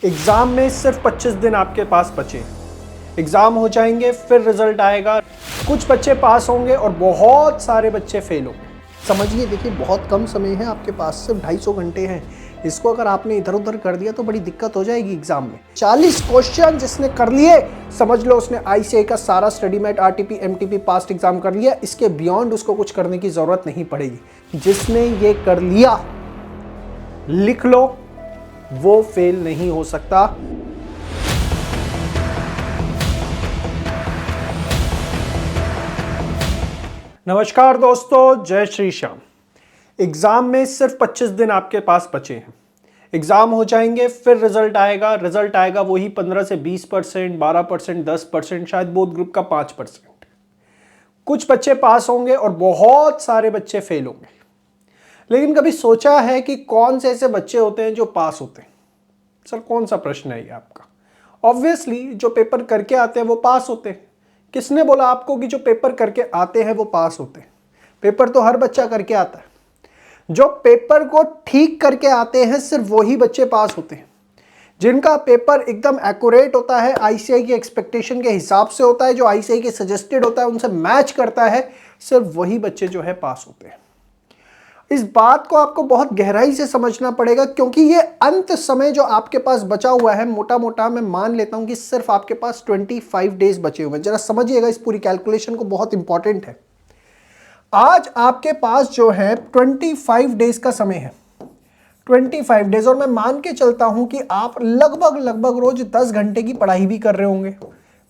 Exam में सिर्फ 25 दिन आपके पास बचे। एग्ज़ाम हो जाएंगे, फिर रिजल्ट आएगा। कुछ बच्चे पास होंगे और बहुत सारे बच्चे फेल होंगे। समझिए, देखिए बहुत कम समय है आपके पास, सिर्फ 250 घंटे हैं। इसको अगर आपने इधर उधर कर दिया तो बड़ी दिक्कत हो जाएगी एग्जाम में। 40 क्वेश्चन जिसने कर लिए, समझ लो उसने आईसीआई का सारा study mat, RTP, MTP past exam कर लिया। इसके बियॉन्ड उसको कुछ करने की जरूरत नहीं पड़ेगी। जिसने ये कर लिया, लिख लो, वो फेल नहीं हो सकता। नमस्कार दोस्तों, जय श्री श्याम। एग्जाम में सिर्फ 25 दिन आपके पास बचे हैं। एग्जाम हो जाएंगे, फिर रिजल्ट आएगा। रिजल्ट आएगा वही 15 से 20%, 12%, 10%, शायद बोथ ग्रुप का 5%। कुछ बच्चे पास होंगे और बहुत सारे बच्चे फेल होंगे। लेकिन कभी सोचा है कि कौन से ऐसे बच्चे होते हैं जो पास होते हैं? सर, कौन सा प्रश्न है ये आपका? ऑब्वियसली जो पेपर करके आते हैं वो पास होते हैं। किसने बोला आपको कि जो पेपर करके आते हैं वो पास होते हैं? पेपर तो हर बच्चा करके आता है। जो पेपर को ठीक करके आते हैं सिर्फ वही बच्चे पास होते हैं। जिनका पेपर एकदम एक्यूरेट होता है, आईसीआई की एक्सपेक्टेशन के हिसाब से होता है, जो आईसीआई के सजेस्टेड होता है उनसे मैच करता है, सिर्फ वही बच्चे जो है पास होते हैं। इस बात को आपको बहुत गहराई से समझना पड़ेगा, क्योंकि ये अंत समय जो आपके पास बचा हुआ है, मोटा मोटा मैं मान लेता हूं कि सिर्फ आपके पास 25 डेज बचे हुए हैं। जरा समझिएगा इस पूरी कैलकुलेशन को, बहुत इंपॉर्टेंट है। आज आपके पास जो है 25 डेज का समय है, 25 डेज। और मैं मान के चलता हूं कि आप लगभग रोज 10 घंटे की पढ़ाई भी कर रहे होंगे।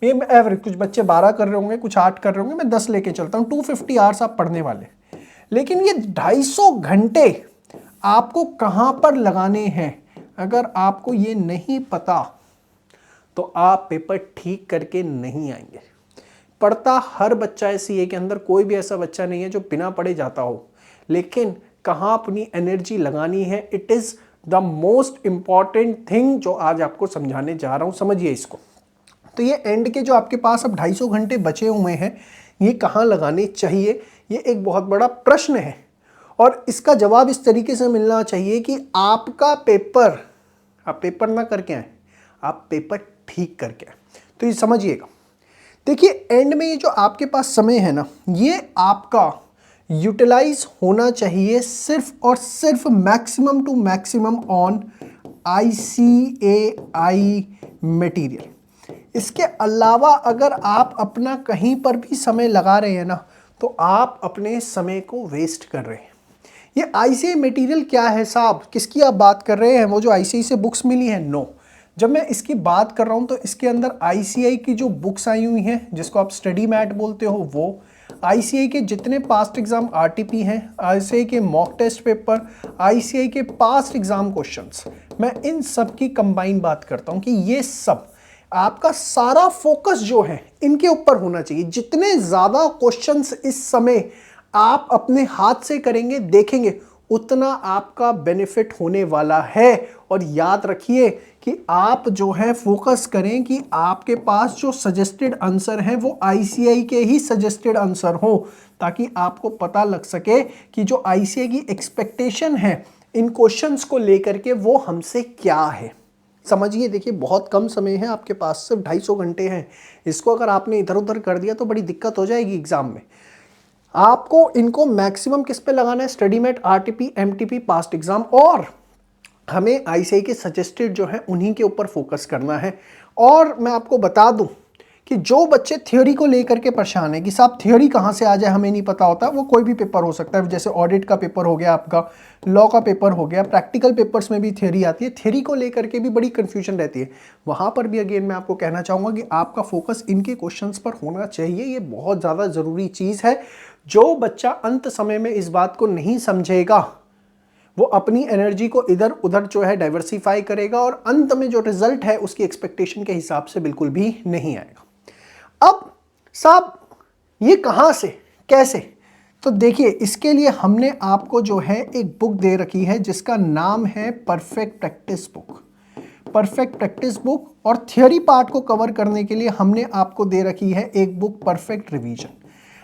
एवरेज कुछ बच्चे 12 कर रहे होंगे, कुछ 8 कर रहे होंगे, मैं 10 लेके चलता हूं। 250 आवर्स आप पढ़ने वाले। लेकिन ये 250 घंटे आपको कहां पर लगाने हैं, अगर आपको ये नहीं पता तो आप पेपर ठीक करके नहीं आएंगे। पढ़ता हर बच्चा है सीए के अंदर, कोई भी ऐसा बच्चा नहीं है जो बिना पढ़े जाता हो। लेकिन कहां अपनी एनर्जी लगानी है, it is the most important thing जो आज आपको समझाने जा रहा हूं। समझिए इसको। तो ये एंड के जो आपके पास अब 250 घंटे बचे हुए हैं, ये कहाँ लगाने चाहिए, ये एक बहुत बड़ा प्रश्न है। और इसका जवाब इस तरीके से मिलना चाहिए कि आपका पेपर, आप पेपर ना करके आए, आप पेपर ठीक करके आए। तो ये समझिएगा। देखिए, एंड में ये जो आपके पास समय है ना, ये आपका यूटिलाइज होना चाहिए सिर्फ और सिर्फ maximum to maximum on ICAI material. इसके अलावा अगर आप अपना कहीं पर भी समय लगा रहे हैं ना, तो आप अपने समय को वेस्ट कर रहे हैं। ये आईसीआई मटेरियल क्या है साहब, किसकी आप बात कर रहे हैं? वो जो आईसीआई से बुक्स मिली है? नो। जब मैं इसकी बात कर रहा हूं तो इसके अंदर आईसीआई की जो बुक्स आई हुई हैं, जिसको आप स्टडी मैट बोलते हो, वो आईसीआई के जितने पास्ट एग्जाम आरटीपी हैं, आईसीआई के मॉक टेस्ट पेपर, आईसीआई के पास्ट एग्जाम क्वेश्चंस, मैं इन सब की कंबाइन बात करता हूं कि ये सब आपका सारा फोकस जो है इनके ऊपर होना चाहिए। जितने ज्यादा क्वेश्चंस इस समय आप अपने हाथ से करेंगे, देखेंगे, उतना आपका बेनिफिट होने वाला है। और याद रखिए कि आप जो है फोकस करें कि आपके पास जो सजेस्टेड आंसर है वो आईसीआई के ही सजेस्टेड आंसर हो, ताकि आपको पता लग सके कि जो आईसीआई की एक्सपेक्टेशन है इन क्वेश्चंस को लेकर के वो हमसे क्या है। समझिए, देखिए बहुत कम समय है आपके पास, सिर्फ 250 घंटे हैं। इसको अगर आपने इधर उधर कर दिया तो बड़ी दिक्कत हो जाएगी एग्जाम में। आपको इनको मैक्सिमम किस पे लगाना है? Study mat, RTP, MTP, past exam, और हमें आईसीआई के सजेस्टेड जो है उन्हीं के ऊपर फोकस करना है। और मैं आपको बता दूं कि जो बच्चे थ्योरी को लेकर के परेशान है कि साहब थ्योरी कहाँ से आ जाए हमें नहीं पता होता, वो कोई भी पेपर हो सकता है। जैसे ऑडिट का पेपर हो गया, आपका लॉ का पेपर हो गया, प्रैक्टिकल पेपर्स में भी थ्योरी आती है। थ्योरी को लेकर के भी बड़ी कंफ्यूजन रहती है। वहाँ पर भी अगेन मैं आपको कहना चाहूँगा कि आपका फोकस इनके क्वेश्चंस पर होना चाहिए। ये बहुत ज़्यादा ज़रूरी चीज़ है। जो बच्चा अंत समय में इस बात को नहीं समझेगा, वो अपनी एनर्जी को इधर उधर जो है डाइवर्सिफाई करेगा, और अंत में जो रिजल्ट है उसकी एक्सपेक्टेशन के हिसाब से बिल्कुल भी नहीं आएगा। अब साहब ये कहां से, कैसे? तो देखिए, इसके लिए हमने आपको जो है एक बुक दे रखी है जिसका नाम है perfect practice book. Perfect practice book, और थियोरी पार्ट को कवर करने के लिए हमने आपको दे रखी है एक बुक परफेक्ट रिवीजन।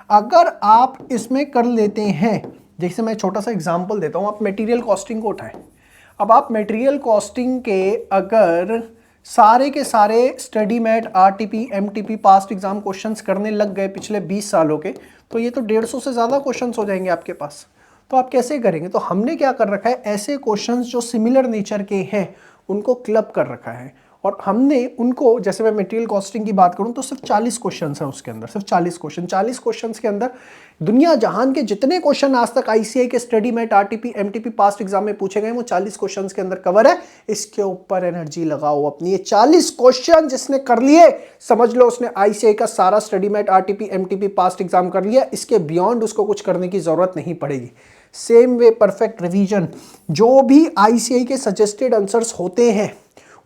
अगर आप इसमें कर लेते हैं, जैसे मैं छोटा सा एग्जांपल देता हूं, आप मटेरियल कॉस्टिंग को उठाएं। अब आप मटेरियल कॉस्टिंग के अगर सारे के सारे study mat, RTP, MTP past exam questions करने लग गए पिछले 20 सालों के, तो ये तो 150 से ज़्यादा क्वेश्चंस हो जाएंगे आपके पास। तो आप कैसे करेंगे? तो हमने क्या कर रखा है, ऐसे क्वेश्चंस जो सिमिलर नेचर के हैं उनको क्लब कर रखा है, और हमने उनको, जैसे मैं मटेरियल कॉस्टिंग की बात करूं तो सिर्फ 40 क्वेश्चन है उसके अंदर, सिर्फ 40 क्वेश्चन। 40 क्वेश्चन के अंदर दुनिया जहान के जितने क्वेश्चन आज तक आईसीआई के study mat, RTP, MTP past exam में पूछे गए वो 40 क्वेश्चन के अंदर कवर है। इसके ऊपर एनर्जी लगाओ अपनी। ये 40 क्वेश्चन जिसने कर लिए, समझ लो उसने आईसीआई का सारा study mat, RTP, MTP past exam कर लिया। इसके बियॉन्ड उसको कुछ करने की जरूरत नहीं पड़ेगी। सेम वे परफेक्ट रिवीजन, जो भी आईसीआई के सजेस्टेड आंसर्स होते हैं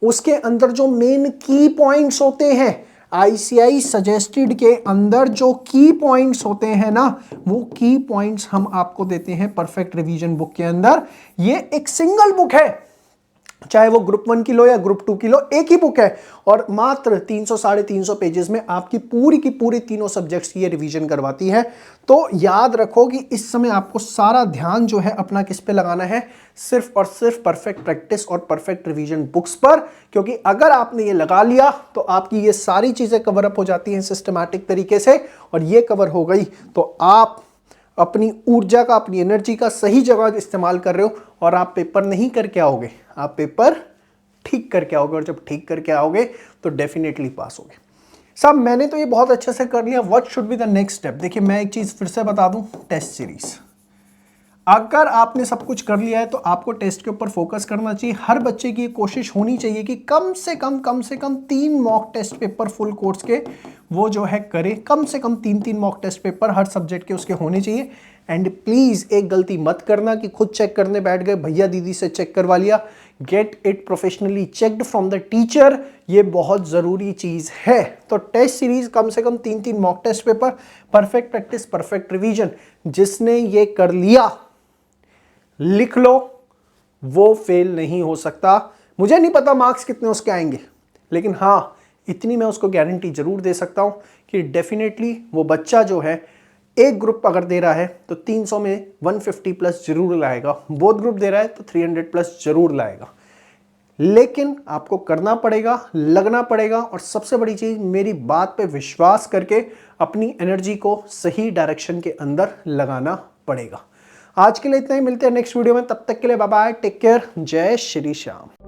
उसके अंदर जो मेन की पॉइंट्स होते हैं, आईसीआई सजेस्टेड के अंदर जो की पॉइंट्स होते हैं ना, वो की पॉइंट्स हम आपको देते हैं परफेक्ट रिवीजन बुक के अंदर। ये एक सिंगल बुक है, चाहे वो ग्रुप 1 की लो या ग्रुप 2 की लो, एक ही बुक है, और मात्र 300 साढ़े 300 पेजेस में आपकी पूरी की पूरी तीनों सब्जेक्ट्स की ये रिवीजन करवाती है। तो याद रखो कि इस समय आपको सारा ध्यान जो है अपना किस पे लगाना है, सिर्फ और सिर्फ परफेक्ट प्रैक्टिस और परफेक्ट रिवीजन बुक्स पर। क्योंकि अगर आपने ये लगा लिया तो आपकी ये सारी चीजें कवर अप हो जाती हैं सिस्टमैटिक तरीके से, और ये कवर हो गई तो आप अपनी ऊर्जा का, अपनी एनर्जी का सही जगह इस्तेमाल कर रहे हो, और आप पेपर नहीं करके आओगे, आप पेपर ठीक करके आओगे, और जब ठीक करके आओगे तो डेफिनेटली पास होगे। सब मैंने तो ये बहुत अच्छे से कर लिया। What should be the next step? देखिए मैं एक चीज फिर से बता दूं, टेस्ट सीरीज। अगर आपने सब कुछ कर लिया है तो आपको टेस्ट के ऊपर फोकस करना चाहिए। हर बच्चे की कोशिश होनी चाहिए कि कम से कम 3 mock test paper full course के वो जो है करे। कम से कम 3 मॉक टेस्ट पेपर हर सब्जेक्ट के उसके होने चाहिए। एंड प्लीज एक गलती मत करना कि खुद चेक करने बैठ गए, भैया दीदी से चेक करवा लिया। Get it professionally checked from the teacher, ये बहुत जरूरी चीज है। तो टेस्ट सीरीज कम से कम 3 mock test paper, perfect practice, perfect revision, जिसने ये कर लिया लिख लो, वो फेल नहीं हो सकता। मुझे नहीं पता मार्क्स कितने उसके आएंगे, लेकिन हाँ इतनी मैं उसको गारंटी जरूर दे सकता हूं कि डेफिनेटली वो बच्चा जो है, एक ग्रुप अगर दे रहा है तो 300 में 150 प्लस जरूर लाएगा, बोथ ग्रुप दे रहा है तो 300 प्लस जरूर लाएगा। लेकिन आपको करना पड़ेगा, लगना पड़ेगा, और सबसे बड़ी चीज मेरी बात पे विश्वास करके अपनी एनर्जी को सही डायरेक्शन के अंदर लगाना पड़ेगा। आज के लिए इतना ही, मिलते हैं नेक्स्ट वीडियो में। तब तक के लिए बाय बाय, टेक केयर, जय श्री श्याम।